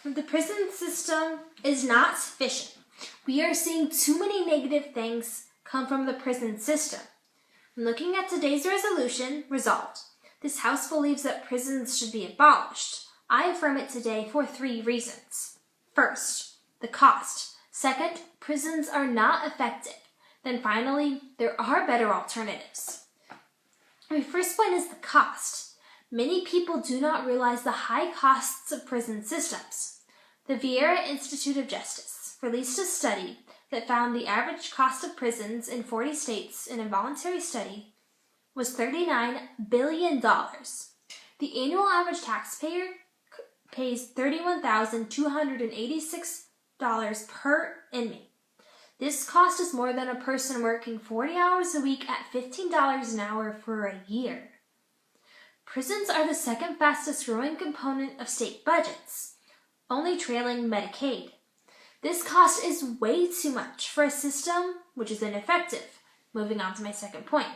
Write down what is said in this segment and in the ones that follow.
The prison system is not sufficient. We are seeing too many negative things come from the prison system. When looking at today's resolution, resolved, this House believes that prisons should be abolished. I affirm it today for 3 reasons. First, the cost. Second, prisons are not effective. Then finally, there are better alternatives. My first point is the cost. Many people do not realize the high costs of prison systems. The Vieira Institute of Justice released a study that found the average cost of prisons in 40 states in a voluntary study was $39 billion. The annual average taxpayer pays $31,286 per inmate. This cost is more than a person working 40 hours a week at $15 an hour for a year. Prisons are the second fastest growing component of state budgets, only trailing Medicaid. This cost is way too much for a system which is ineffective. Moving on to my second point.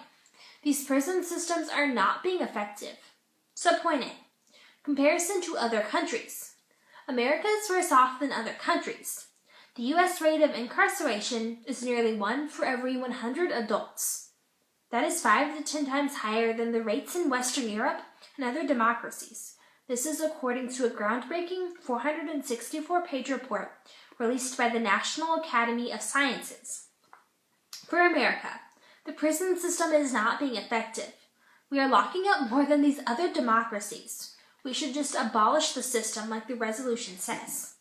These prison systems are not being effective. Subpoint A. Comparison to other countries. America is worse off than other countries. The U.S. rate of incarceration is nearly 1 for every 100 adults. That is 5 to 10 times higher than the rates in Western Europe and other democracies. This is according to a groundbreaking 464-page report released by the National Academy of Sciences. For America, the prison system is not being effective. We are locking up more than these other democracies. We should just abolish the system like the resolution says.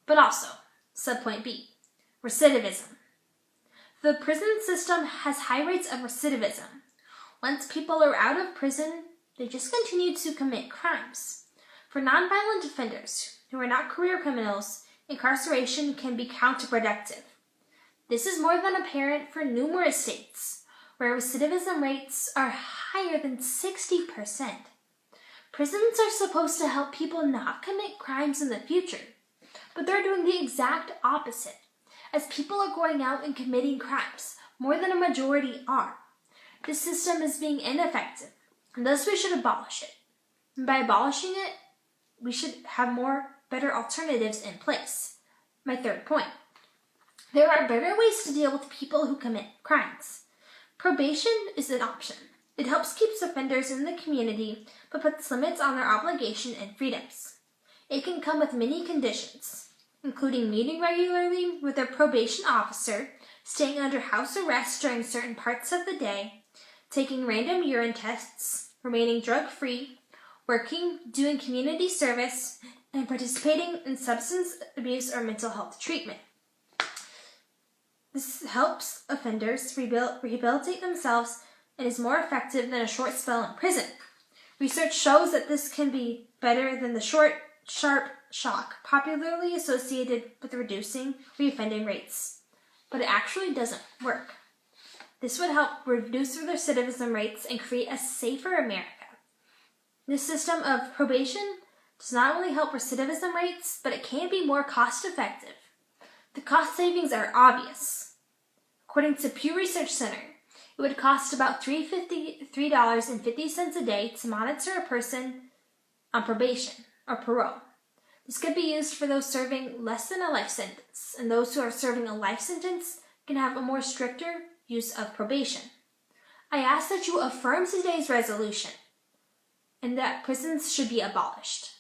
But also, subpoint B, recidivism. The prison system has high rates of recidivism. Once people are out of prison, they just continue to commit crimes. For nonviolent offenders who are not career criminals, incarceration can be counterproductive. This is more than apparent for numerous states, where recidivism rates are higher than 60%. Prisons are supposed to help people not commit crimes in the future, but they're doing the exact opposite, as people are going out and committing crimes, more than a majority are. This system is being ineffective, and thus we should abolish it. And by abolishing it, we should have better alternatives in place. My third point. There are better ways to deal with people who commit crimes. Probation is an option. It helps keep offenders in the community, but puts limits on their obligation and freedoms. It can come with many conditions, including meeting regularly with a probation officer, staying under house arrest during certain parts of the day, taking random urine tests, remaining drug-free, working, doing community service, and participating in substance abuse or mental health treatment. This helps offenders rehabilitate themselves and is more effective than a short spell in prison. Research shows that this can be better than the short, sharp shock popularly associated with reducing reoffending rates, but it actually doesn't work. This would help reduce recidivism rates and create a safer America. This system of probation does not only help recidivism rates, but it can be more cost-effective. The cost savings are obvious. According to Pew Research Center, it would cost about $3.50 a day to monitor a person on probation or parole. This could be used for those serving less than a life sentence, and those who are serving a life sentence can have a more stricter use of probation. I ask that you affirm today's resolution and that prisons should be abolished.